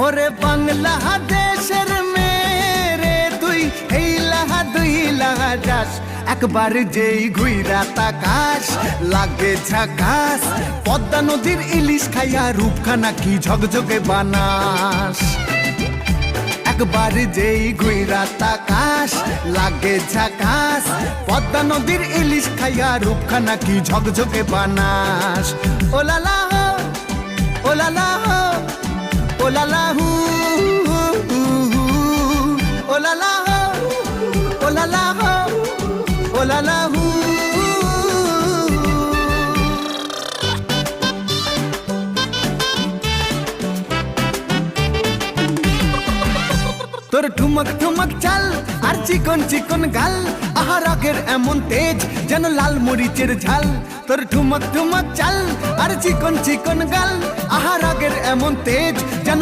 ওরে বাংলাদেশের মেরে তুই এই লাহা দুই লাহা যাস, একবার যেই ঘুইরা তাকাস লাগে ঝাকাস। পদ্মা নদীর ইলিশ খাইয়া রূপখানা কি ঝকঝকে বানাস। একবার যেই ঘুইরা তাকাস লাগে ঝাকাস। পদ্মা নদীর ইলিশ খাইয়া রূপখানা কি ঝকঝকে বানাস। ওলালা হো ওলালা হো ওলালা হু ওলালা হো ওলালা হো ওলালা হু। তোর ঠুমক ঠুমক চাল আর চিকন চিকন গাল, আহা রাগের এমন তেজ যেন লাল মরিচের ঝাল। তোর ঠুমক ঠুমক চাল আর চিকন চিকন গাল, আহা রাগের এমন তেজ যেন